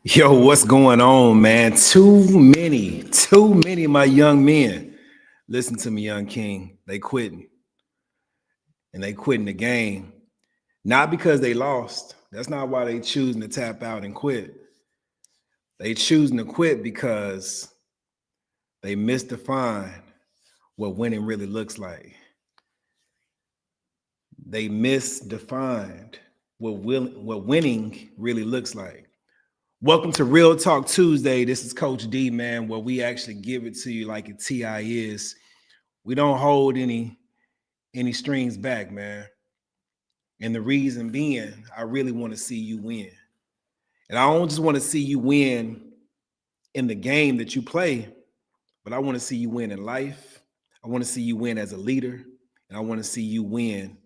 Yo, what's going on, man? Too many of my young men. Listen to me, young king. They quitting. And they quitting the game. Not because they lost. That's not why they choosing to tap out and quit. They choosing to quit because they misdefine what winning really looks like. They misdefined what winning really looks like. Welcome to Real Talk Tuesday. This is Coach D, man, where we actually give it to you like a TI is. We don't hold any strings back, man. And the reason being, I really want to see you win. And I don't just want to see you win in the game that you play, but I want to see you win in life. I want to see you win as a leader. And I want to see you win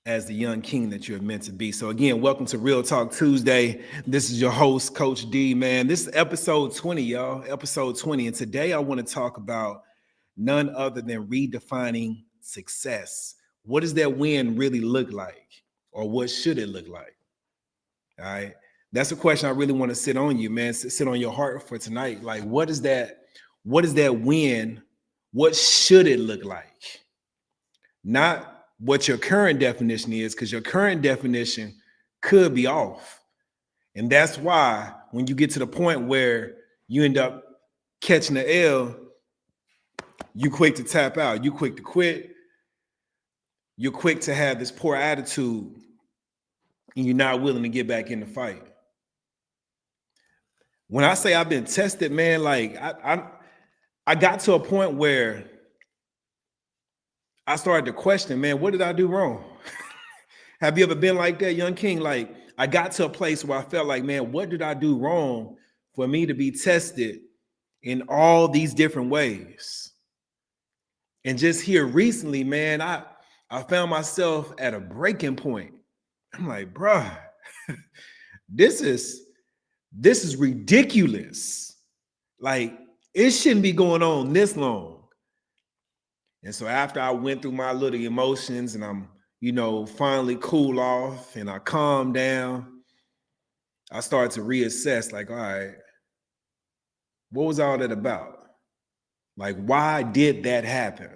as the young king that you're meant to be. So again, welcome to Real Talk Tuesday. This is your host, Coach D, man. This is episode 20, y'all, episode 20. And today I want to talk about none other than redefining success. What does that win really look like? Or what should it look like? All right. That's a question I really want to sit on you, man. Sit on your heart for tonight. Like, what is that win? What should it look like? Not what your current definition is, because your current definition could be off. And that's why when you get to the point where you end up catching the L, you quick to tap out, you quick to quit, you're quick to have this poor attitude, and you're not willing to get back in the fight. When I say I've been tested, man, like I got to a point where I started to question, man, what did I do wrong? Have you ever been like that, young king? Like, I got to a place where I felt like, man, what did I do wrong for me to be tested in all these different ways? And just here recently, man, I found myself at a breaking point. I'm like, bruh, this is ridiculous. Like, it shouldn't be going on this long. And so after I went through my little emotions and I'm, finally cool off and I calmed down, I started to reassess, like, all right, what was all that about? Like, why did that happen?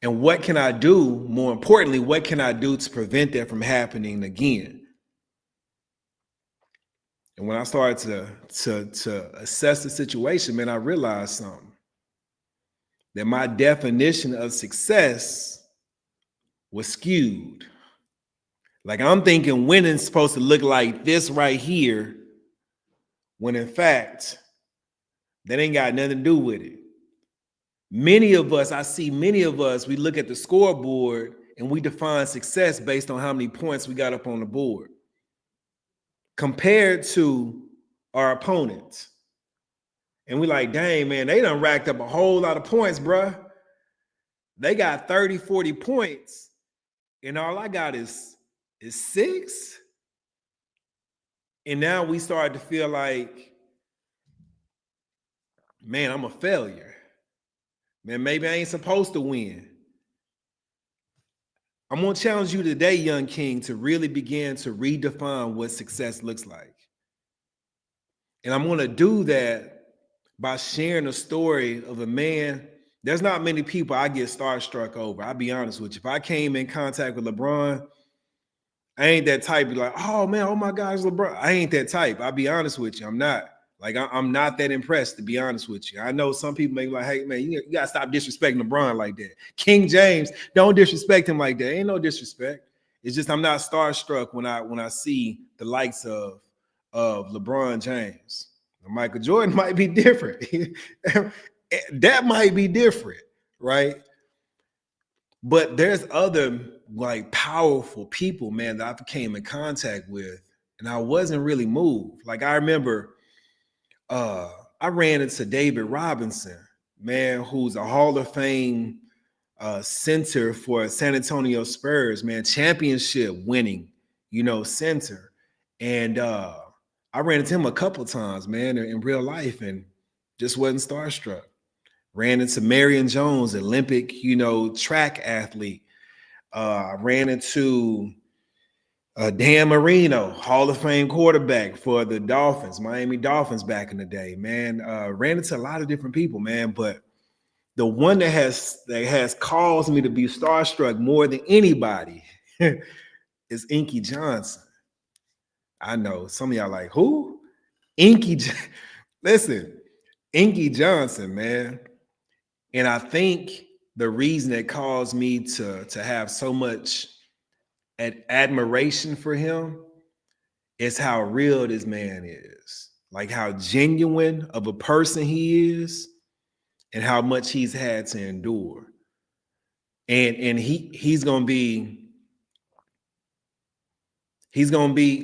And what can I do? More importantly, what can I do to prevent that from happening again? And when I started to assess the situation, man, I realized something. That my definition of success was skewed. Like, I'm thinking winning's supposed to look like this right here, when in fact, that ain't got nothing to do with it. I see many of us, we look at the scoreboard and we define success based on how many points we got up on the board compared to our opponents. And we're like, dang, man, they done racked up a whole lot of points, bruh. They got 30, 40 points. And all I got is 6. And now we started to feel like, man, I'm a failure. Man, maybe I ain't supposed to win. I'm going to challenge you today, young king, to really begin to redefine what success looks like. And I'm going to do that by sharing a story of a man. There's not many people I get starstruck over. I'll be honest with you. If I came in contact with LeBron, I ain't that type to be like, oh man, oh my God, it's LeBron. I ain't that type. I'll be honest with you. I'm not. Like, I'm not that impressed, to be honest with you. I know some people may be like, hey man, you gotta stop disrespecting LeBron like that. King James, don't disrespect him like that. Ain't no disrespect. It's just I'm not starstruck when I see the likes of LeBron James. Michael Jordan might be different. That might be different, right? But there's other like powerful people, man, that I came in contact with, and I wasn't really moved. Like, I remember I ran into David Robinson, man, who's a Hall of Fame center for San Antonio Spurs, man, championship winning, center. And I ran into him a couple of times, man, in real life, and just wasn't starstruck. Ran into Marion Jones, Olympic, track athlete. I ran into Dan Marino, Hall of Fame quarterback for the Dolphins, Miami Dolphins back in the day, man. Ran into a lot of different people, man, but the one that has caused me to be starstruck more than anybody is Inky Johnson. I know some of y'all like, who? Listen, Inky Johnson, man. And I think the reason that caused me to have so much admiration for him is how real this man is, like how genuine of a person he is and how much he's had to endure. And he's gonna be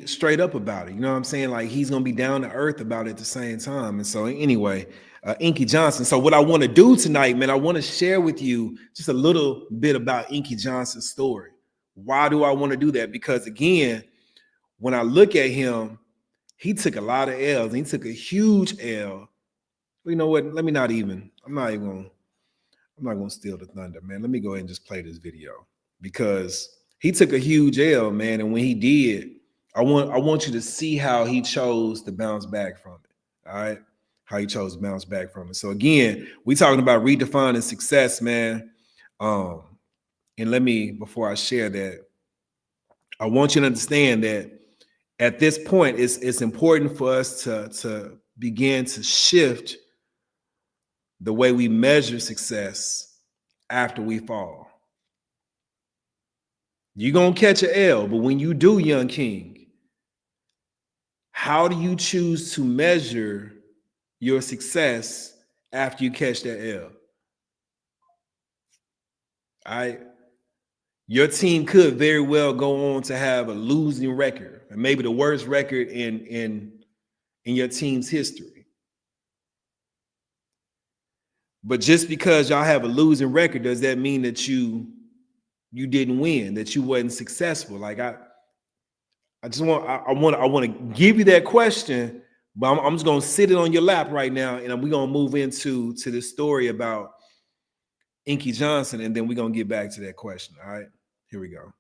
straight up about it. You know what I'm saying? Like he's gonna be down to earth about it at the same time. And so anyway, Inky Johnson. So what I want to do tonight, man, I want to share with you just a little bit about Inky Johnson's story. Why do I want to do that? Because again, when I look at him, he took a lot of L's. And he took a huge L. You know what? I'm not gonna steal the thunder, man. Let me go ahead and just play this video because he took a huge L, man. And when he did, I want you to see how he chose to bounce back from it. All right. How he chose to bounce back from it. So again, we talking about redefining success, man. And let me, before I share that, I want you to understand that at this point, it's important for us to begin to shift the way we measure success after we fall. You're going to catch an L, but when you do, young king, how do you choose to measure your success after you catch that L? All right. Your team could very well go on to have a losing record, and maybe the worst record in your team's history. But just because y'all have a losing record, does that mean that you didn't win, that you wasn't successful? Like I want to give you that question, but I'm just gonna sit it on your lap right now, and we're gonna move into this story about Inky Johnson, and then we're gonna get back to that question. All right, here we go.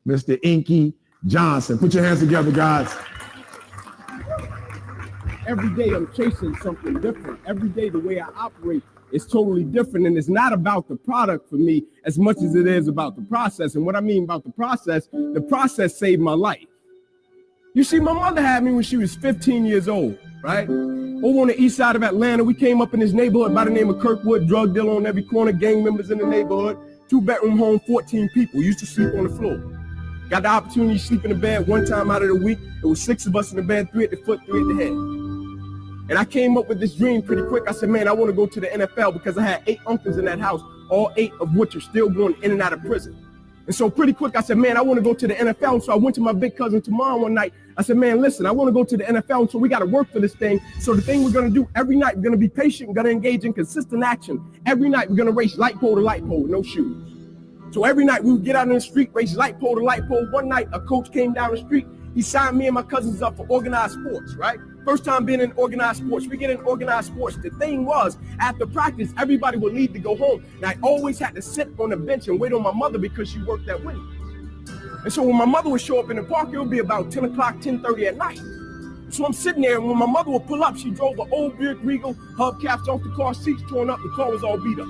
Mr. Inky Johnson. Put your hands together, guys. Every day I'm chasing something different. Every day the way I operate is totally different. And it's not about the product for me as much as it is about the process. And what I mean about the process saved my life. You see, my mother had me when she was 15 years old, right? Over on the east side of Atlanta, we came up in this neighborhood by the name of Kirkwood, drug dealer on every corner, gang members in the neighborhood, 2-bedroom home, 14 people, used to sleep on the floor. Got the opportunity to sleep in the bed one time out of the week. It was 6 of us in the bed, 3 at the foot, 3 at the head. And I came up with this dream pretty quick. I said, man, I want to go to the NFL because I had 8 uncles in that house, all 8 of which are still going in and out of prison. And so pretty quick, I said, man, I want to go to the NFL. And so I went to my big cousin tomorrow one night. I said, man, listen, I want to go to the NFL. And so we got to work for this thing. So the thing we're going to do every night, we're going to be patient. We're going to engage in consistent action. Every night, we're going to race light pole to light pole, no shoes. So every night we would get out in the street, race light pole to light pole. One night, a coach came down the street. He signed me and my cousins up for organized sports, right? First time being in organized sports. We get in organized sports. The thing was, after practice, everybody would leave to go home. And I always had to sit on the bench and wait on my mother because she worked at Wendy's. And so when my mother would show up in the park, it would be about 10 o'clock, 10:30 at night. So I'm sitting there, and when my mother would pull up, she drove an old Buick Regal, hubcaps off the car, seats torn up, the car was all beat up.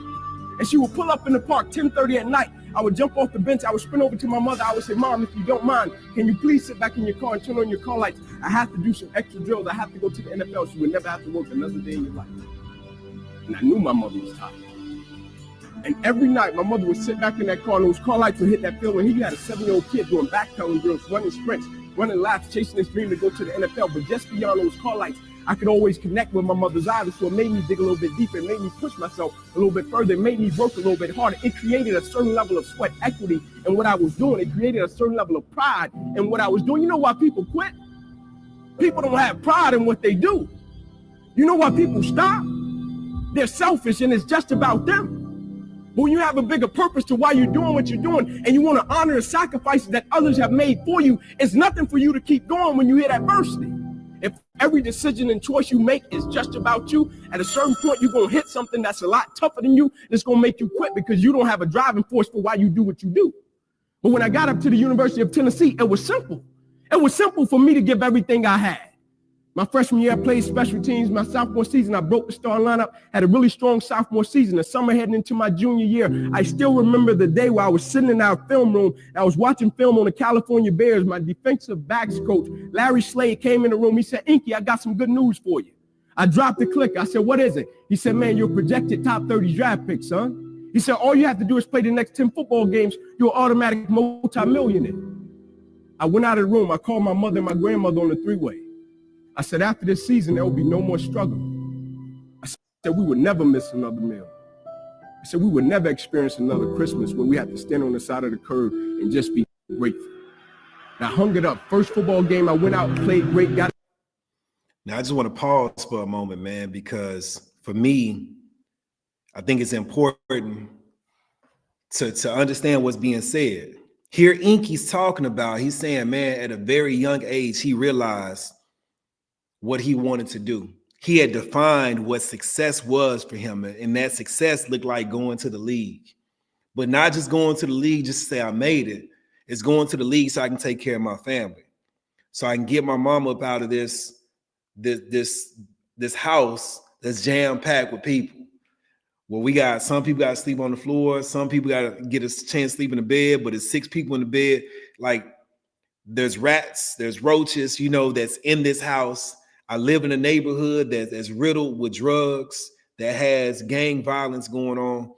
And she would pull up in the park 10:30 at night. I would jump off the bench. I would sprint over to my mother. I would say, Mom, if you don't mind, can you please sit back in your car and turn on your car lights? I have to do some extra drills. I have to go to the NFL. She would never have to work another day in your life. And I knew my mother was tired. And every night, my mother would sit back in that car, and those car lights would hit that field. And he had a 7-year-old kid doing backpedaling drills, running sprints, running laps, chasing his dream to go to the NFL. But just beyond those car lights, I could always connect with my mother's eyes, so it made me dig a little bit deeper. It made me push myself a little bit further. It made me work a little bit harder. It created a certain level of sweat equity in what I was doing. It created a certain level of pride in what I was doing. You know why people quit? People don't have pride in what they do. You know why people stop? They're selfish, and it's just about them. But when you have a bigger purpose to why you're doing what you're doing, and you want to honor the sacrifices that others have made for you, it's nothing for you to keep going when you hit adversity. If Every decision and choice you make is just about you. At a certain point, you're going to hit something that's a lot tougher than you. It's going to make you quit because you don't have a driving force for why you do what you do. But when I got up to the University of Tennessee, it was simple. It was simple for me to give everything I had. My freshman year, I played special teams. My sophomore season, I broke the star lineup, had a really strong sophomore season. The summer heading into my junior year, I still remember the day where I was sitting in our film room. I was watching film on the California Bears. My defensive backs coach, Larry Slade, came in the room. He said, Inky, I got some good news for you. I dropped the click. I said, what is it? He said, man, you're a projected top 30 draft pick, son. He said, all you have to do is play the next 10 football games. You're automatic multi-millionaire. I went out of the room. I called my mother and my grandmother on the three-way. I said, after this season, there will be no more struggle. I said, we would never miss another meal. I said, we would never experience another Christmas when we had to stand on the side of the curb and just be grateful. And I hung it up. First football game, I went out and played great. Now, I just want to pause for a moment, man, because for me, I think it's important to understand what's being said. Here, Inky's talking about, he's saying, man, at a very young age, he realized what he wanted to do. He had defined what success was for him, and that success looked like going to the league. But not just going to the league just to say I made it. It's going to the league so I can take care of my family, so I can get my mom up out of this house that's jam-packed with people. Well, we got some people got to sleep on the floor. Some people got to get a chance to sleep in the bed, but it's 6 people in the bed. Like, there's rats, there's roaches, that's in this house. I live in a neighborhood that's riddled with drugs, that has gang violence going on.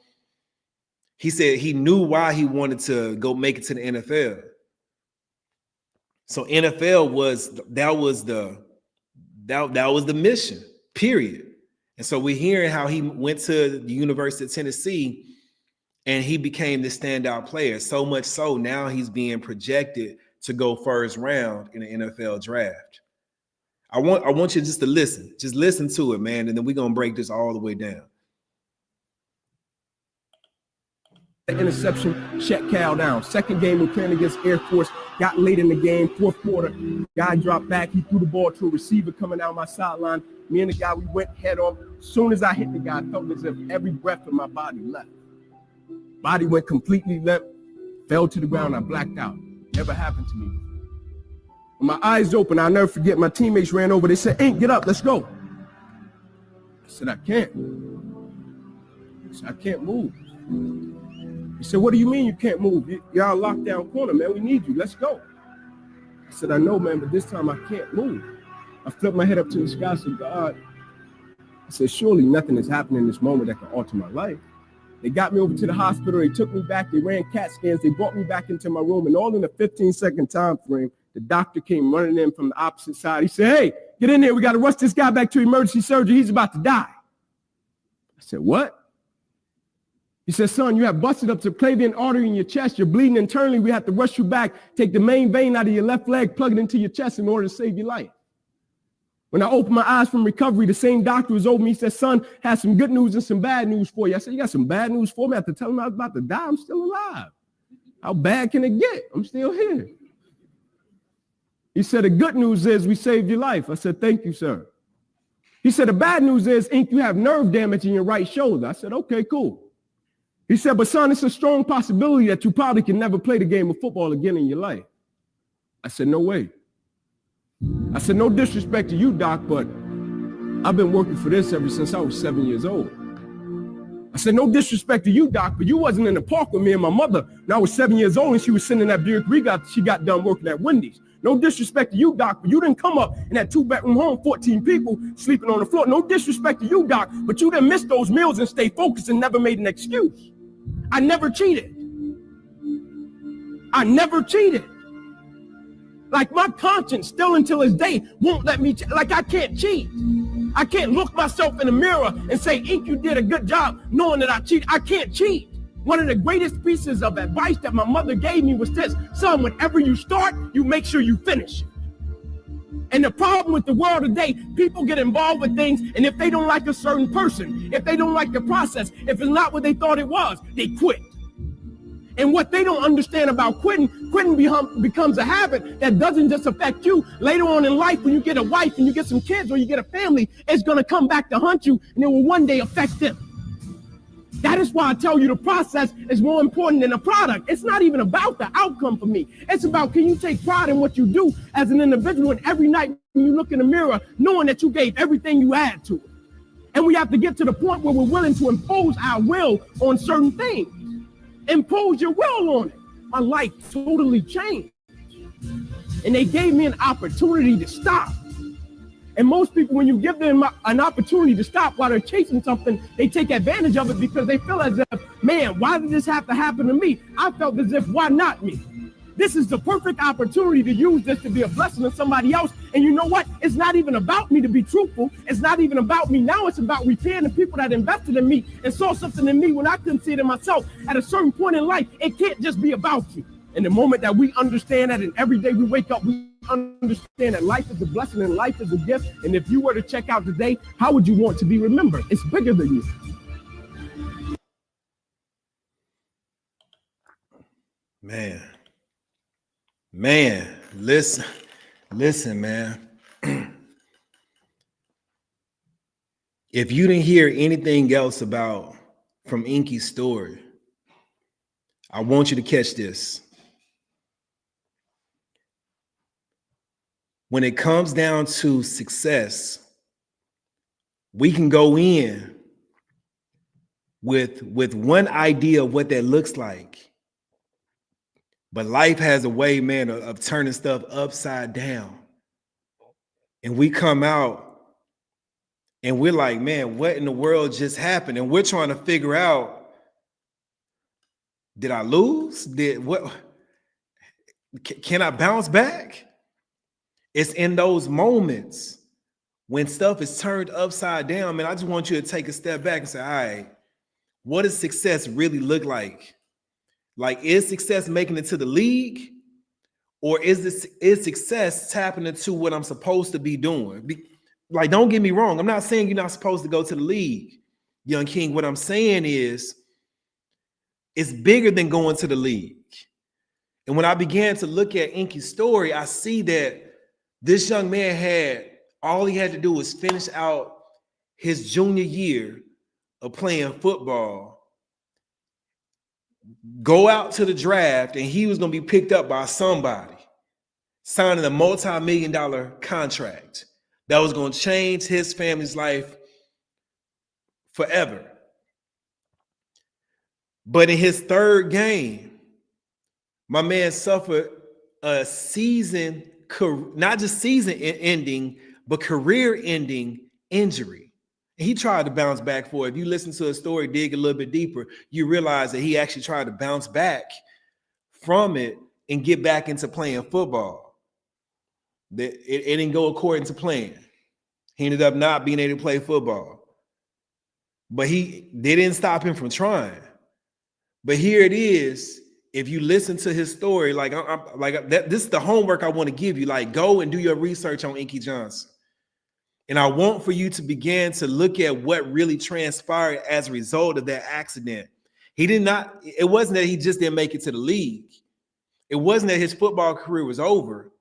He said he knew why he wanted to go make it to the NFL. So NFL was the mission, period. And so we're hearing how he went to the University of Tennessee and he became the standout player. So much so now he's being projected to go first round in the NFL draft. I want you just to listen. Just listen to it, man, and then we're gonna break this all the way down. Interception, shut Cal down. Second game, we're playing against Air Force. Got late in the game, fourth quarter. Guy dropped back. He threw the ball to a receiver coming down my sideline. Me and the guy, we went head on. As soon as I hit the guy, I felt as if every breath of my body left. Body went completely limp, fell to the ground. I blacked out. Never happened to me. When my eyes open, I'll never forget, my teammates ran over. They said, Ink, get up, let's go. I said, I can't. I said, I can't move. He said, what do you mean you can't move? Y'all locked down corner, man. We need you. Let's go. I said, I know, man, but this time I can't move. I flipped my head up to the sky. I said, God. I said, surely nothing is happening in this moment that can alter my life. They got me over to the hospital. They took me back. They ran CAT scans. They brought me back into my room. And all in a 15-second time frame, the doctor came running in from the opposite side. He said, hey, get in there. We got to rush this guy back to emergency surgery. He's about to die. I said, what? He said, son, you have busted up subclavian artery in your chest. You're bleeding internally. We have to rush you back, take the main vein out of your left leg, plug it into your chest in order to save your life. When I opened my eyes from recovery, the same doctor was over me. He said, son, has some good news and some bad news for you. I said, you got some bad news for me? I have to tell him I was about to die. I'm still alive. How bad can it get? I'm still here. He said, the good news is we saved your life. I said, thank you, sir. He said, the bad news is, Ink, you have nerve damage in your right shoulder. I said, okay, cool. He said, but son, it's a strong possibility that you probably can never play the game of football again in your life. I said, no way. I said, no disrespect to you, doc, but I've been working for this ever since I was 7 years old. I said, no disrespect to you, doc, but you wasn't in the park with me and my mother when I was 7 years old and she was sitting in that Buick Regal. She got done working at Wendy's. No disrespect to you, doc, but you didn't come up in that 2-bedroom home, 14 people sleeping on the floor. No disrespect to you, doc, but you didn't miss those meals and stay focused and never made an excuse. I never cheated. I never cheated. Like my conscience still until this day won't let me, like I can't cheat. I can't look myself in the mirror and say, Ink, you did a good job knowing that I cheated. I can't cheat. One of the greatest pieces of advice that my mother gave me was this: son, whenever you start, you make sure you finish it. And the problem with the world today, people get involved with things, and if they don't like a certain person, if they don't like the process, if it's not what they thought it was, they quit. And what they don't understand about quitting becomes a habit that doesn't just affect you. Later on in life, when you get a wife and you get some kids or you get a family, it's going to come back to hunt you, and it will one day affect them. That is why I tell you the process is more important than the product. It's not even about the outcome for me. It's about, can you take pride in what you do as an individual, and every night when you look in the mirror, knowing that you gave everything you had to it. And we have to get to the point where we're willing to impose our will on certain things. Impose your will on it. My life totally changed. And they gave me an opportunity to stop. And most people, when you give them an opportunity to stop while they're chasing something, they take advantage of it because they feel as if, man, why did this have to happen to me? I felt as if, why not me? This is the perfect opportunity to use this to be a blessing to somebody else. And you know what? It's not even about me, to be truthful. It's not even about me. Now it's about repaying the people that invested in me and saw something in me when I couldn't see it in myself. At a certain point in life, it can't just be about you. And the moment that we understand that, and every day we wake up, we understand that life is a blessing and life is a gift. And if you were to check out today, how would you want to be remembered? It's bigger than you. Man, listen, man. If you didn't hear anything else from Inky's story, I want you to catch this. When it comes down to success, we can go in with one idea of what that looks like. But life has a way, man, of turning stuff upside down. And we come out and we're like, man, what in the world just happened? And we're trying to figure out, did I lose? Can I bounce back? It's in those moments when stuff is turned upside down, man, I just want you to take a step back and say, all right, what does success really look like? Like, is success making it to the league, or is success tapping into what I'm supposed to be doing? Like, don't get me wrong. I'm not saying you're not supposed to go to the league, young king. What I'm saying is it's bigger than going to the league. And when I began to look at Inky's story, I see that this young man all he had to do was finish out his junior year of playing football, go out to the draft, and he was going to be picked up by somebody, signing a multi-million-dollar contract that was going to change his family's life forever. But in his third game, my man suffered a season, not just season ending, but career ending injury. He tried to bounce back for it. If you listen to his story, dig a little bit deeper, you realize that he actually tried to bounce back from it and get back into playing football. It didn't go according to plan. He ended up not being able to play football. But they didn't stop him from trying. But here it is. If you listen to his story, this is the homework I want to give you. Like, go and do your research on Inky Johnson. And I want for you to begin to look at what really transpired as a result of that accident. It wasn't that he just didn't make it to the league. It wasn't that his football career was over.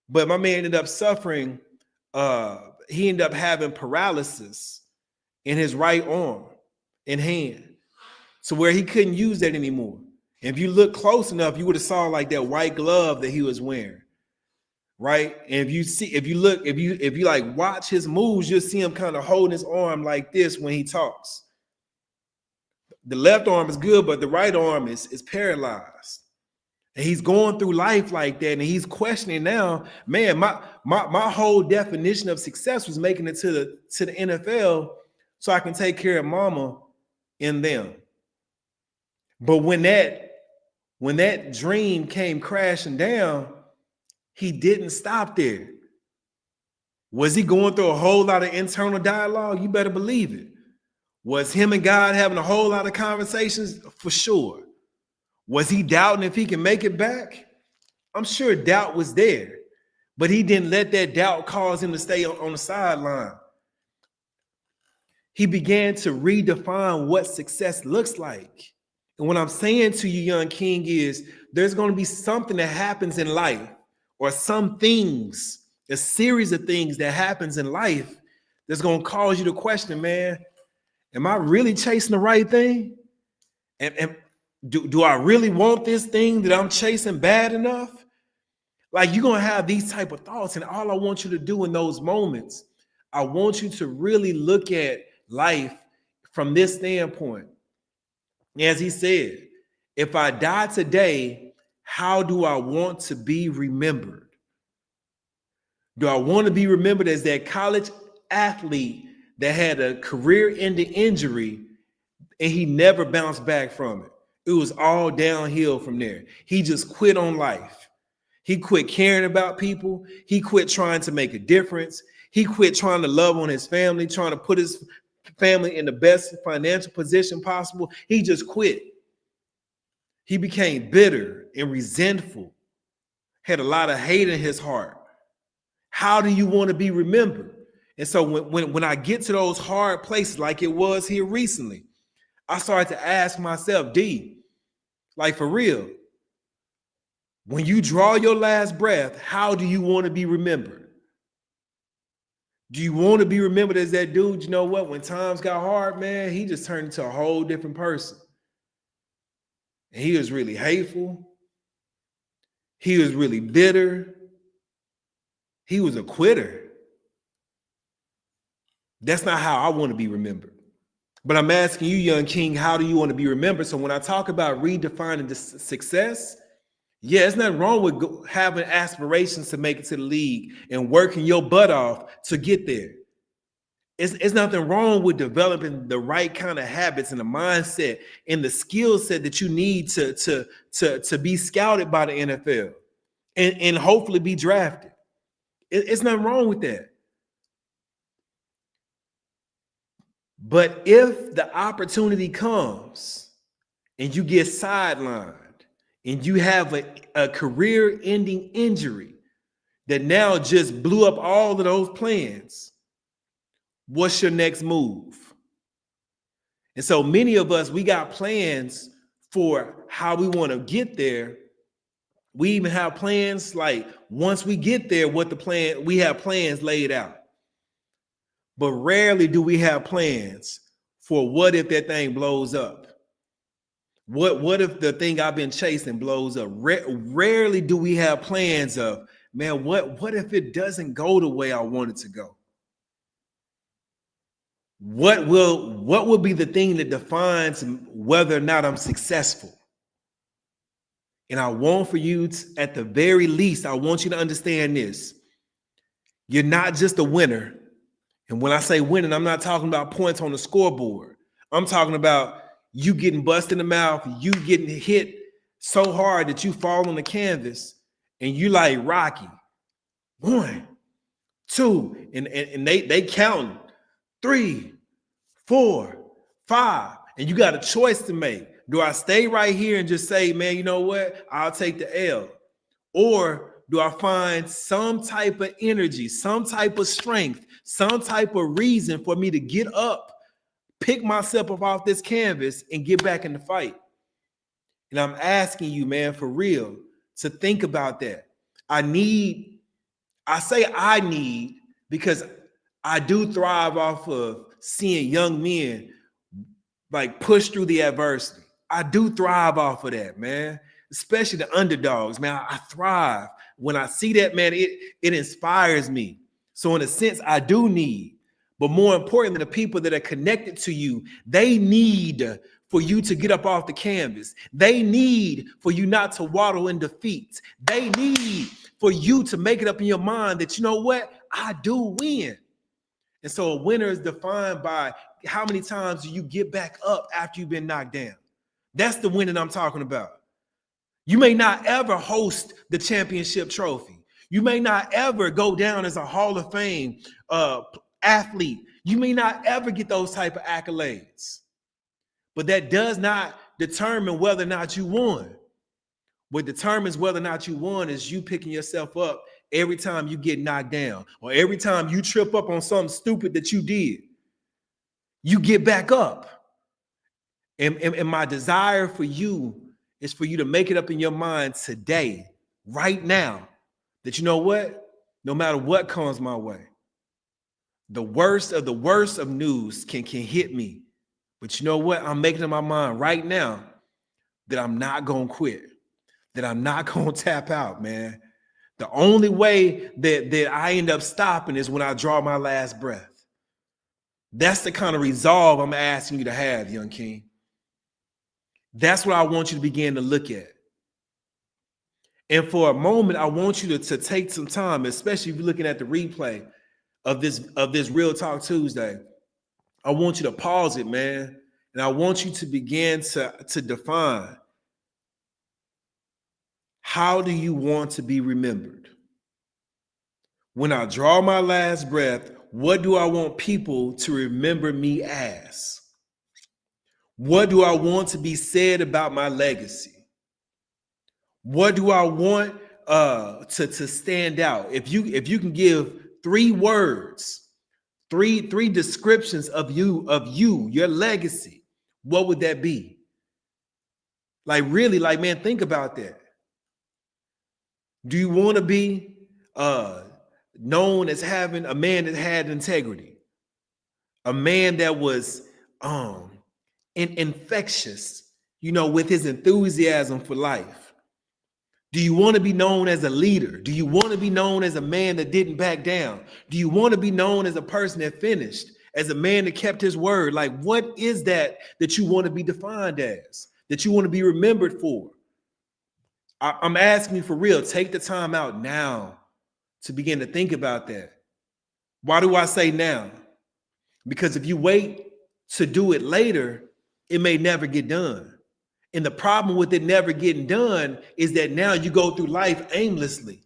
But my man ended up suffering. He ended up having paralysis in his right arm and hand, to where he couldn't use that anymore. And if you look close enough, you would have saw like that white glove that he was wearing. Right. And if you like watch his moves, you'll see him kind of holding his arm like this when he talks. The left arm is good, but the right arm is paralyzed. And he's going through life like that. And he's questioning now, man, my whole definition of success was making it to the NFL so I can take care of mama and them. But when that dream came crashing down, he didn't stop there. Was he going through a whole lot of internal dialogue? You better believe it. Was him and God having a whole lot of conversations? For sure. Was he doubting if he can make it back? I'm sure doubt was there, but he didn't let that doubt cause him to stay on the sideline. He began to redefine what success looks like. And what I'm saying to you, young king, is there's going to be something that happens in life, or some things, a series of things that happens in life that's going to cause you to question, man, am I really chasing the right thing? And do I really want this thing that I'm chasing bad enough? Like, you're going to have these type of thoughts. And all I want you to do in those moments, I want you to really look at life from this standpoint. As he said, if I die today, how do I want to be remembered? Do I want to be remembered as that college athlete that had a career-ending injury and he never bounced back from it? It was all downhill from there. He just quit on life. He quit caring about people. He quit trying to make a difference. He quit trying to love on his family, trying to put his family in the best financial position possible. He just quit. He became bitter and resentful, had a lot of hate in his heart. How do you want to be remembered? And so when I get to those hard places, like it was here recently, I started to ask myself, D, like for real, when you draw your last breath, how do you want to be remembered? Do you want to be remembered as that dude, you know what, when times got hard, man, he just turned into a whole different person. And he was really hateful. He was really bitter. He was a quitter. That's not how I want to be remembered. But I'm asking you, young king, how do you want to be remembered? So when I talk about redefining the success, yeah, there's nothing wrong with having aspirations to make it to the league and working your butt off to get there. It's nothing wrong with developing the right kind of habits and the mindset and the skill set that you need to be scouted by the NFL and hopefully be drafted. It's nothing wrong with that. But if the opportunity comes and you get sidelined and you have a career-ending injury that now just blew up all of those plans, what's your next move? And so many of us, we got plans for how we want to get there. We even have plans like once we get there, we have plans laid out. But rarely do we have plans for what if that thing blows up? What if the thing I've been chasing blows up? Rarely do we have plans of, man, what if it doesn't go the way I want it to go? What will be the thing that defines whether or not I'm successful? And I want for you to, at the very least, I want you to understand this. You're not just a winner. And when I say winning, I'm not talking about points on the scoreboard. I'm talking about you getting busted in the mouth, you getting hit so hard that you fall on the canvas and you like Rocky. 1, 2, and they counting 3, 4, 5, and you got a choice to make. Do I stay right here and just say, man, you know what? I'll take the L. Or do I find some type of energy, some type of strength, some type of reason for me to get up, pick myself up off this canvas and get back in the fight? And I'm asking you, man, for real, to think about that. I need, because I do thrive off of seeing young men like push through the adversity. I do thrive off of that, man, especially the underdogs, man. I thrive when I see that, man. It inspires me. So in a sense, I do need, but more importantly, the people that are connected to you, they need for you to get up off the canvas. They need for you not to waddle in defeat. They need for you to make it up in your mind that, you know what, I do win. And so a winner is defined by how many times do you get back up after you've been knocked down. That's the winning I'm talking about. You may not ever host the championship trophy. You may not ever go down as a Hall of Fame athlete. You may not ever get those type of accolades. But that does not determine whether or not you won. What determines whether or not you won is you picking yourself up every time you get knocked down, or every time you trip up on something stupid that you did. You get back up And my desire for you is for you to make it up in your mind today, right now, that you know what? No matter what comes my way, the worst of news can hit me. But you know what? I'm making up my mind right now that I'm not going to quit, that I'm not going to tap out, man. The only way that I end up stopping is when I draw my last breath. That's the kind of resolve I'm asking you to have, young king. That's what I want you to begin to look at. And for a moment, I want you to take some time, especially if you're looking at the replay of this Real Talk Tuesday. I want you to pause it, man. And I want you to begin to define, how do you want to be remembered? When I draw my last breath, what do I want people to remember me as? What do I want to be said about my legacy? What do I want to stand out? If you can give 3 words, three descriptions of you, your legacy, what would that be? Like really, like, man, think about that. Do you want to be known as having a man that had integrity, a man that was infectious, with his enthusiasm for life? Do you want to be known as a leader? Do you want to be known as a man that didn't back down? Do you want to be known as a person that finished, as a man that kept his word? Like, what is that you want to be defined as, that you want to be remembered for? I'm asking you for real, take the time out now to begin to think about that. Why do I say now? Because if you wait to do it later, it may never get done. And the problem with it never getting done is that now you go through life aimlessly.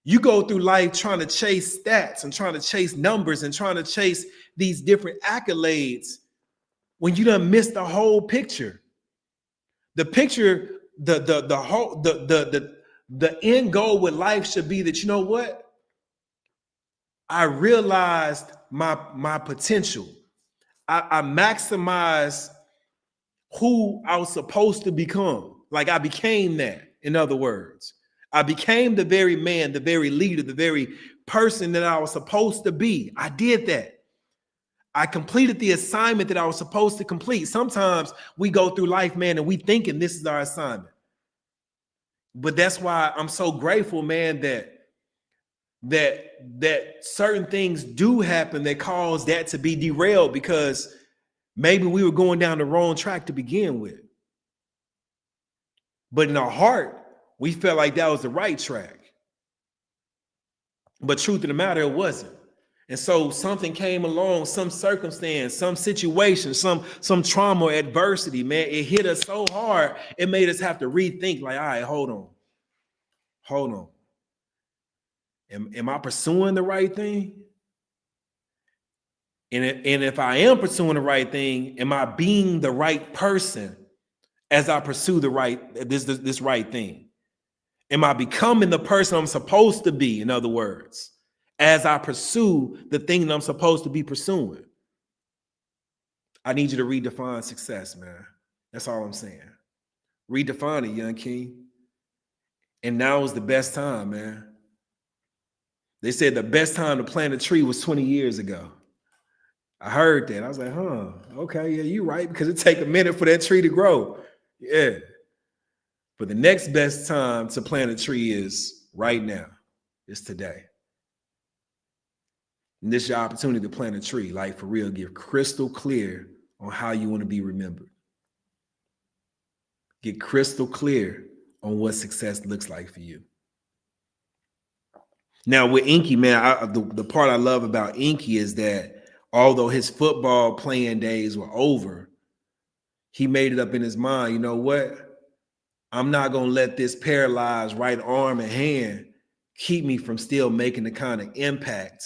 You go through life trying to chase stats and trying to chase numbers and trying to chase these different accolades when you done missed the whole picture. The picture, the end goal with life should be that, you know what? I realized my potential. I maximized who I was supposed to become. Like, I became that. In other words, I became the very man, the very leader, the very person that I was supposed to be. I did that. I completed the assignment that I was supposed to complete. Sometimes we go through life, man, and we thinking this is our assignment. But that's why I'm so grateful, man, that certain things do happen that cause that to be derailed, because maybe we were going down the wrong track to begin with. But in our heart, we felt like that was the right track. But truth of the matter, it wasn't. And so something came along, some circumstance, some situation, some trauma or adversity, man. It hit us so hard, it made us have to rethink, like, all right, hold on. Am I pursuing the right thing? And if I am pursuing the right thing, am I being the right person as I pursue this right thing? Am I becoming the person I'm supposed to be, in other words, as I pursue the thing that I'm supposed to be pursuing? I need you to redefine success, man. That's all I'm saying. Redefine it, young king. And now is the best time, man. They said the best time to plant a tree was 20 years ago. I heard that. I was like, okay, yeah, you're right, because it take a minute for that tree to grow. Yeah. But the next best time to plant a tree is right now. It's today. And this is your opportunity to plant a tree, like, for real, get crystal clear on how you want to be remembered. Get crystal clear on what success looks like for you. Now with Inky, man, the part I love about Inky is that although his football playing days were over, he made it up in his mind, you know what? I'm not going to let this paralyzed right arm and hand keep me from still making the kind of impact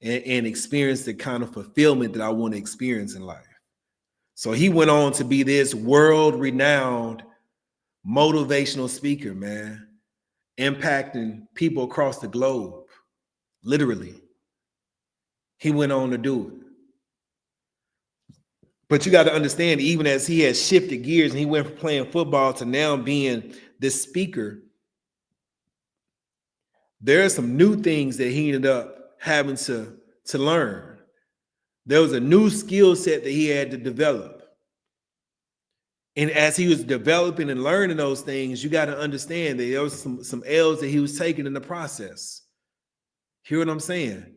and experience the kind of fulfillment that I want to experience in life. So he went on to be this world-renowned motivational speaker, man, impacting people across the globe, literally. He went on to do it. But you got to understand, even as he has shifted gears and he went from playing football to now being this speaker, there are some new things that he ended up having to learn. There was a new skill set that he had to develop. And as he was developing and learning those things, you got to understand that there was some L's that he was taking in the process. Hear what I'm saying?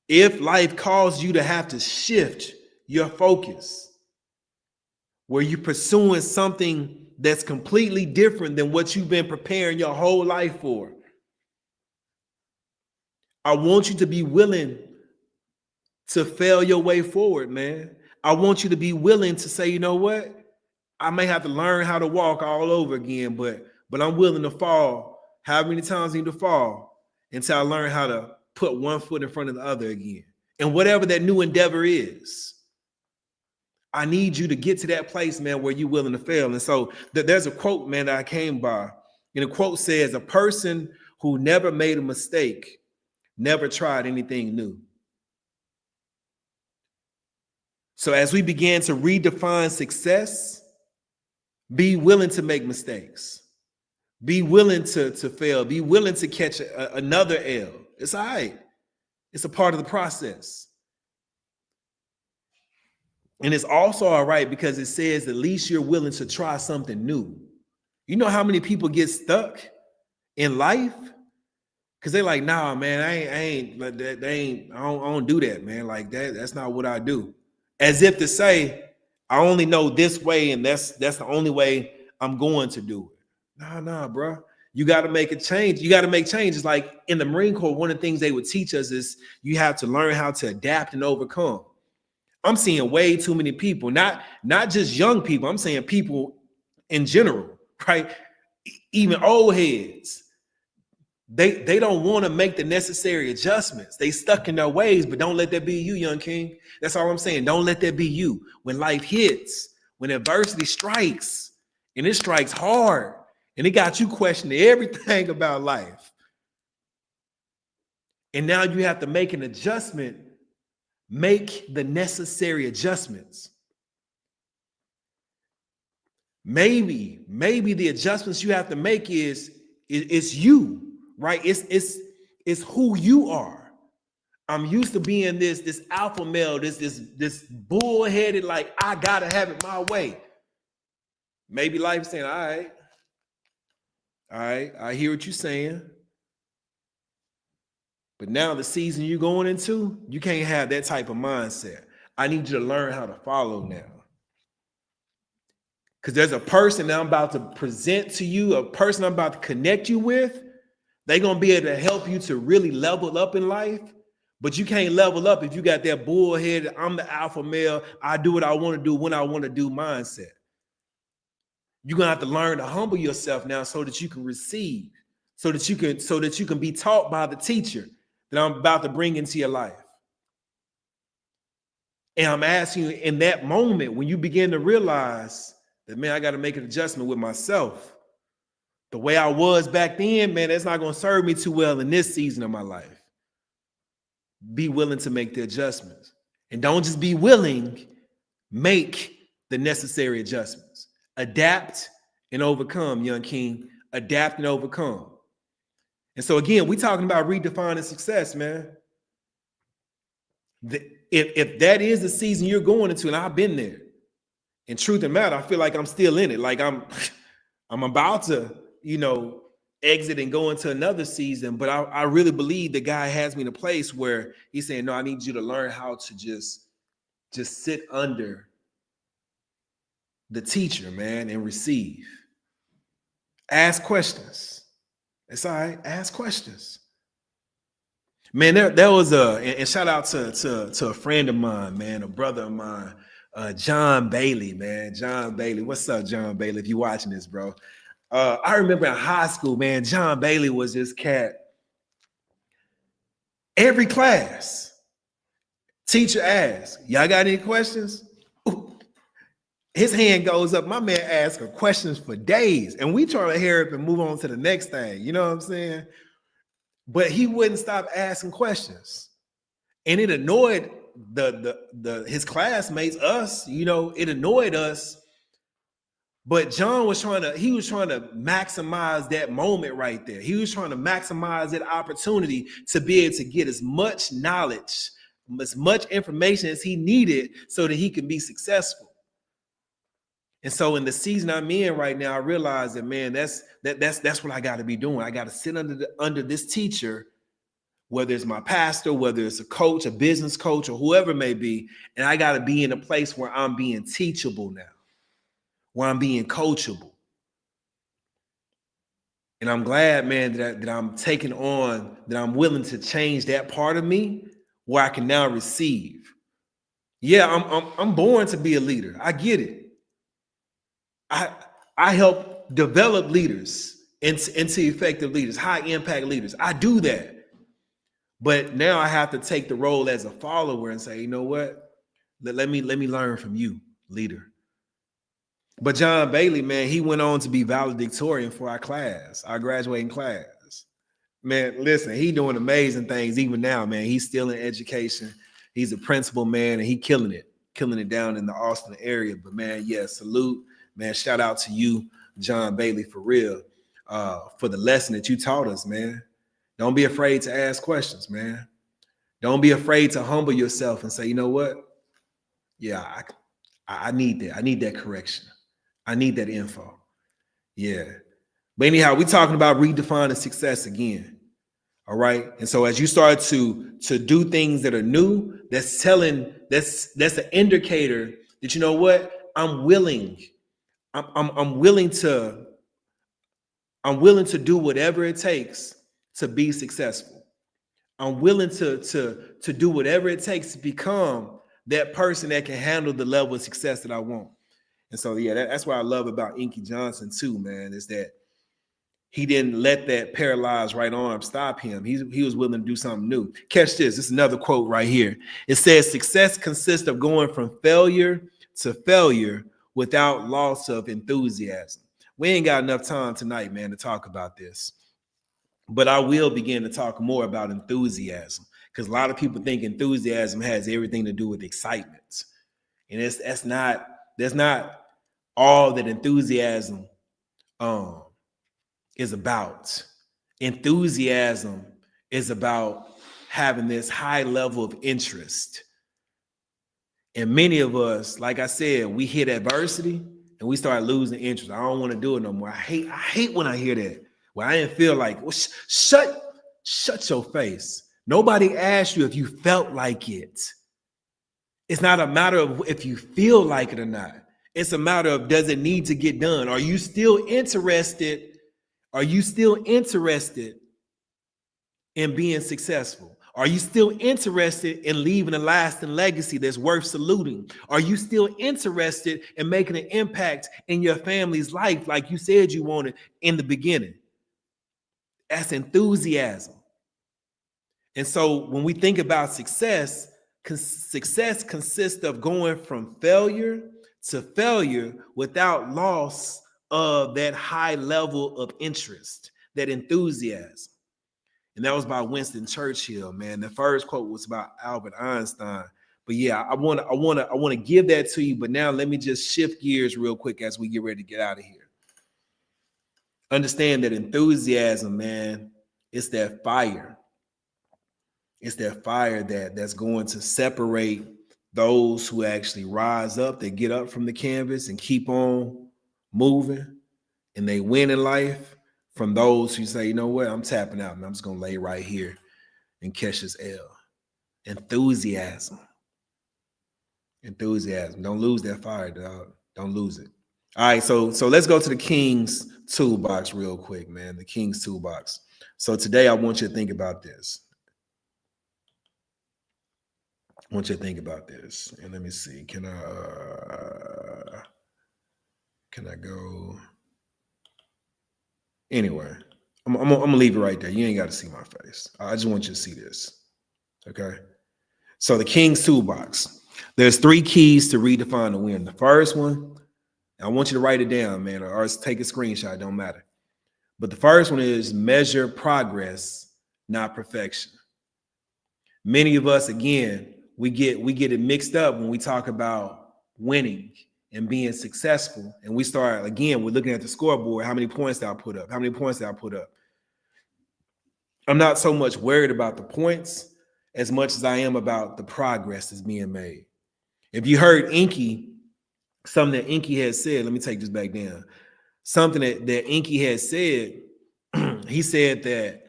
If life calls you to have to shift your focus, where you're pursuing something that's completely different than what you've been preparing your whole life for, I want you to be willing to fail your way forward, man. I want you to be willing to say, you know what? I may have to learn how to walk all over again, but I'm willing to fall how many times I need to fall until I learn how to put one foot in front of the other again. And whatever that new endeavor is, I need you to get to that place, man, where you're willing to fail. And so there's a quote, man, that I came by. And the quote says, a person who never made a mistake never tried anything new. So as we begin to redefine success, be willing to make mistakes. Be willing to fail. Be willing to catch another L. It's all right. It's a part of the process. And it's also all right because it says at least you're willing to try something new. You know how many people get stuck in life? Because they're like, nah, man, I don't do that, man. Like that's not what I do. As if to say, I only know this way, and that's the only way I'm going to do it. Nah, bro. You got to make a change. You got to make changes. Like in the Marine Corps, one of the things they would teach us is you have to learn how to adapt and overcome. I'm seeing way too many people, not just young people. I'm saying people in general, right? Even old heads. They don't want to make the necessary adjustments. They stuck in their ways, but don't let that be you, young king. That's all I'm saying. Don't let that be you. When life hits, when adversity strikes, and it strikes hard, and it got you questioning everything about life. And now you have to make an adjustment. Make the necessary adjustments. Maybe the adjustments you have to make is you, right? It's who you are. I'm used to being this alpha male, this bullheaded, like I gotta have it my way. Maybe life saying, all right, I hear what you're saying. But now the season you're going into, you can't have that type of mindset. I need you to learn how to follow now. Because there's a person that I'm about to present to you, a person I'm about to connect you with. They're going to be able to help you to really level up in life. But you can't level up if you got that bullheaded, I'm the alpha male, I do what I want to do when I want to do mindset. You're going to have to learn to humble yourself now so that you can receive, so that you can be taught by the teacher that I'm about to bring into your life. And I'm asking you in that moment, when you begin to realize that, man, I got to make an adjustment with myself. The way I was back then, man, that's not going to serve me too well in this season of my life. Be willing to make the adjustments. And don't just be willing, make the necessary adjustments. Adapt and overcome, young king. Adapt and overcome. And so again, we're talking about redefining success, man. If that is the season you're going into, and I've been there, in truth and matter, I feel like I'm still in it. Like I'm about to, exit and go into another season. But I really believe the guy has me in a place where he's saying, no, I need you to learn how to just sit under the teacher, man, and receive. Ask questions. It's all right. Ask questions. Man, there was and shout out to a friend of mine, man, a brother of mine, John Bailey, man. John Bailey. What's up, John Bailey? If you're watching this, bro. I remember in high school, man, John Bailey was this cat. Every class, teacher asks, y'all got any questions? Ooh. His hand goes up. My man asks questions for days. And we try to hurry up and move on to the next thing. You know what I'm saying? But he wouldn't stop asking questions. And it annoyed his classmates, us, you know, it annoyed us. But John was trying to maximize that moment right there. He was trying to maximize that opportunity to be able to get as much knowledge, as much information as he needed so that he can be successful. And so in the season I'm in right now, I realize that, man, that's what I got to be doing. I got to sit under this teacher, whether it's my pastor, whether it's a coach, a business coach, or whoever it may be. And I got to be in a place where I'm being teachable now, where I'm being coachable. And I'm glad, man, that I'm taking on, that I'm willing to change that part of me where I can now receive. Yeah, I'm born to be a leader. I get it. I help develop leaders into effective leaders, high impact leaders. I do that. But now I have to take the role as a follower and say, you know what? Let me learn from you, leader. But John Bailey, man, he went on to be valedictorian for our class, our graduating class. Man, listen, he doing amazing things even now, man. He's still in education. He's a principal, man, and he killing it down in the Austin area. But man, yeah, salute, man. Shout out to you, John Bailey, for real, for the lesson that you taught us, man. Don't be afraid to ask questions, man. Don't be afraid to humble yourself and say, you know what? Yeah, I need that. I need that correction. I need that info. Yeah. But anyhow, we're talking about redefining success again. All right. And so as you start to do things that are new, that's an indicator that, you know what, I'm willing to do whatever it takes to be successful. I'm willing to do whatever it takes to become that person that can handle the level of success that I want. And so, yeah, that's what I love about Inky Johnson too, man, is that he didn't let that paralyzed right arm stop him. He was willing to do something new. Catch this. This is another quote right here. It says, success consists of going from failure to failure without loss of enthusiasm. We ain't got enough time tonight, man, to talk about this. But I will begin to talk more about enthusiasm, because a lot of people think enthusiasm has everything to do with excitement. And that's not all that enthusiasm is about. Enthusiasm is about having this high level of interest. And many of us, like I said, we hit adversity and we start losing interest. I don't want to do it no more. I hate when I hear that. Well, I didn't feel like, well, shut your face. Nobody asked you if you felt like it. It's not a matter of if you feel like it or not. It's a matter of, does it need to get done? Are you still interested? Are you still interested in being successful? Are you still interested in leaving a lasting legacy that's worth saluting? Are you still interested in making an impact in your family's life like you said you wanted in the beginning? That's enthusiasm. And so when we think about success consists of going from failure to failure without loss of that high level of interest, that enthusiasm. And that was by Winston Churchill, man. The first quote was about Albert Einstein. But yeah, I want to give that to you. But now let me just shift gears real quick as we get ready to get out of here. Understand that enthusiasm, man, it's that fire. It's that fire that's going to separate those who actually rise up, they get up from the canvas and keep on moving, and they win in life, from those who say, you know what, I'm tapping out and I'm just going to lay right here and catch this L. Enthusiasm. Don't lose that fire, dog. Don't lose it. All right, so let's go to the King's Toolbox real quick, man. The King's Toolbox. So today I want you to think about this. And let me see. Can I go? Anyway, I'm gonna leave it right there. You ain't got to see my face. I just want you to see this. Okay. So the King's Toolbox. There's 3 keys to redefine the win. The first one, I want you to write it down, man, or take a screenshot. Don't matter. But the first one is measure progress, not perfection. Many of us, again, we get it mixed up when we talk about winning and being successful. And we start, again, we're looking at the scoreboard. How many points did I put up? How many points did I put up? I'm not so much worried about the points as much as I am about the progress that's being made. If you heard Inky, something that Inky had said, let me take this back down. Something that Inky had said, he said that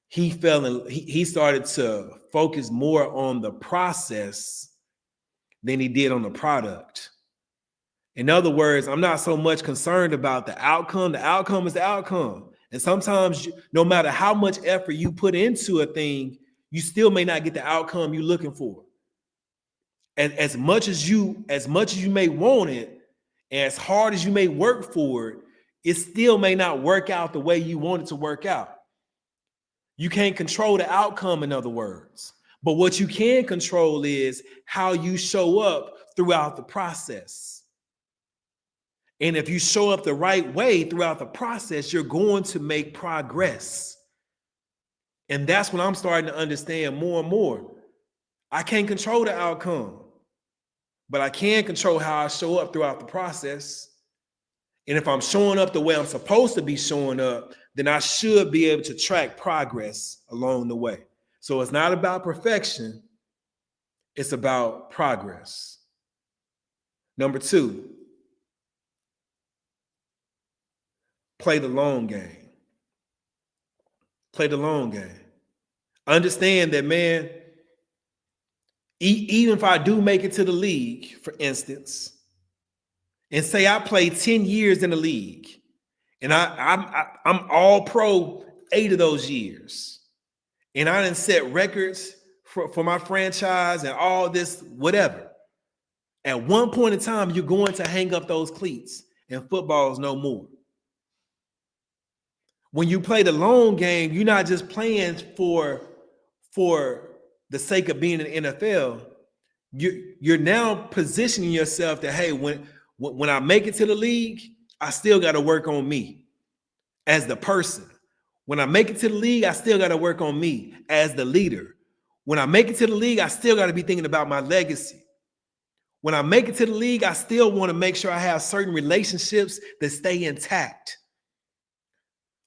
he started to focus more on the process than he did on the product. In other words, I'm not so much concerned about the outcome. The outcome is the outcome. And sometimes no matter how much effort you put into a thing, you still may not get the outcome you're looking for. And as much as you may want it, and as hard as you may work for it, it still may not work out the way you want it to work out. You can't control the outcome, in other words. But what you can control is how you show up throughout the process. And if you show up the right way throughout the process, you're going to make progress. And that's what I'm starting to understand more and more. I can't control the outcome, but I can control how I show up throughout the process. And if I'm showing up the way I'm supposed to be showing up, then I should be able to track progress along the way. So it's not about perfection. It's about progress. Number 2, play the long game. Play the long game. Understand that, man, even if I do make it to the league, for instance, and say I played 10 years in the league, and I'm all pro 8 of those years, and I didn't set records for my franchise and all this, whatever. At one point in time, you're going to hang up those cleats, and football is no more. When you play the long game, you're not just playing for the sake of being in the NFL. You're now positioning yourself that, hey, when I make it to the league, I still got to work on me as the person. When I make it to the league, I still got to work on me as the leader. When I make it to the league, I still got to be thinking about my legacy. When I make it to the league, I still want to make sure I have certain relationships that stay intact.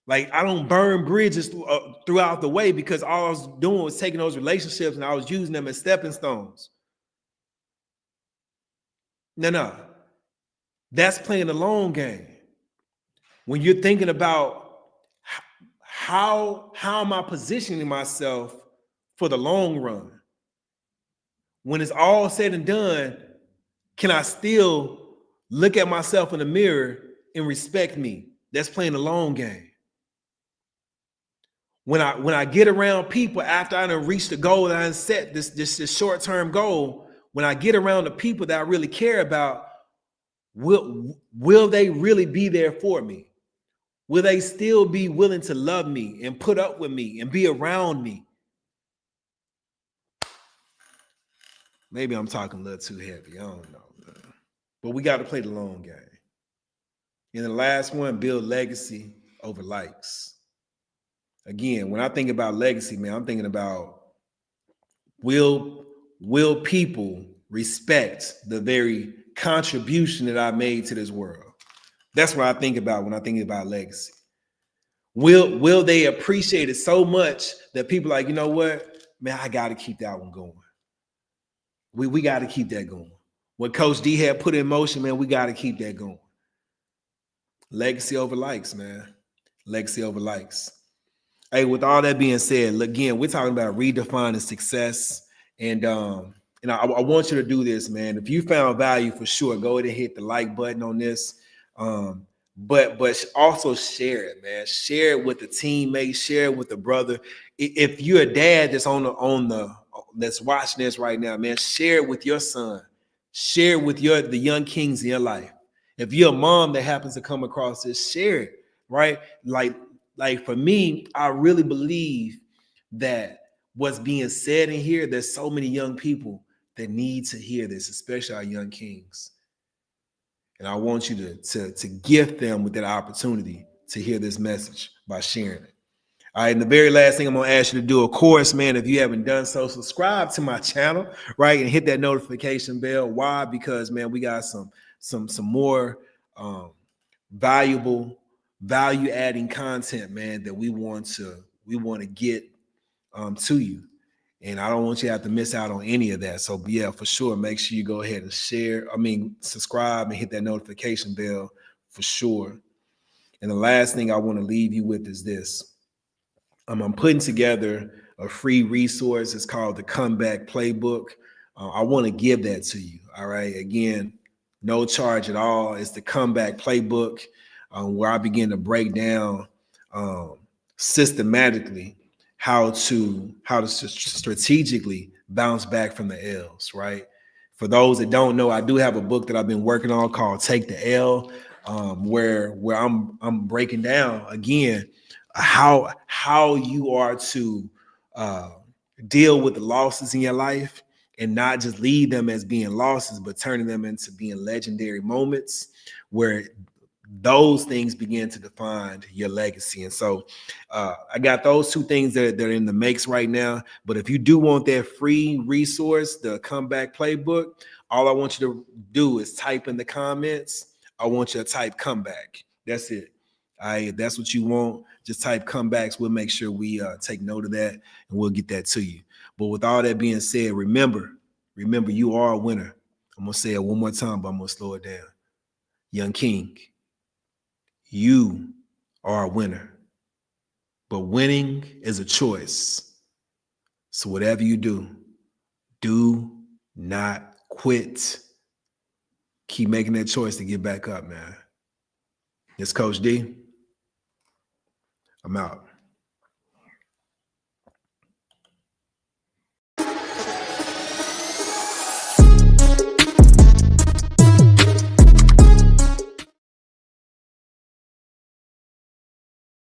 Like, I don't burn bridges throughout the way, because all I was doing was taking those relationships and I was using them as stepping stones. No. That's playing the long game. When you're thinking about how am I positioning myself for the long run? When it's all said and done, can I still look at myself in the mirror and respect me? That's playing the long game. When I get around people after I done reached the goal that I done set, this short-term goal, when I get around the people that I really care about, will they really be there for me? Will they still be willing to love me and put up with me and be around me? Maybe I'm talking a little too heavy. I don't know. But we got to play the long game. And the last one, build legacy over likes. Again, when I think about legacy, man, I'm thinking about will people respect the very contribution that I made to this world? That's what I think about when I think about legacy. Will they appreciate it so much that people are like, you know what, man, I got to keep that one going. We got to keep that going. What Coach D had put in motion, man, we got to keep that going. Legacy over likes, man. Legacy over likes. Hey, with all that being said, again, we're talking about redefining success. And I want you to do this, man. If you found value, for sure, go ahead and hit the like button on this. But also share it, man. Share it with a teammate, share it with a brother. If you're a dad that's watching this right now, man, share it with your son. Share it with the young kings in your life. If you're a mom that happens to come across this, share it, right? Like for me, I really believe that what's being said in here, there's so many young people that need to hear this, especially our young kings. And I want you to gift them with that opportunity to hear this message by sharing it. All right, and the very last thing I'm gonna ask you to do, of course, man, if you haven't done so, subscribe to my channel, right, and hit that notification bell. Why? Because, man, we got some more value-adding content, man, that we want to get to you. And I don't want you to have to miss out on any of that. So yeah, for sure, make sure you go ahead and subscribe and hit that notification bell for sure. And the last thing I want to leave you with is this. I'm putting together a free resource. It's called the Comeback Playbook. I want to give that to you. All right. Again, no charge at all. It's the Comeback Playbook, where I begin to break down systematically how to strategically bounce back from the L's. Right. For those that don't know, I do have a book that I've been working on called Take the L, where I'm breaking down again how you are to deal with the losses in your life and not just leave them as being losses, but turning them into being legendary moments where those things begin to define your legacy. And so I got those two things that are in the makes right now. But if you do want that free resource, the Comeback Playbook, all I want you to do is type in the comments. I want you to type comeback. That's it. If that's what you want, just type comebacks. We'll make sure we take note of that, and we'll get that to you. But with all that being said, remember, you are a winner. I'm going to say it one more time, but I'm going to slow it down. Young King, you are a winner. But winning is a choice. So whatever you do not quit. Keep making that choice to get back up, man. It's Coach D. I'm out.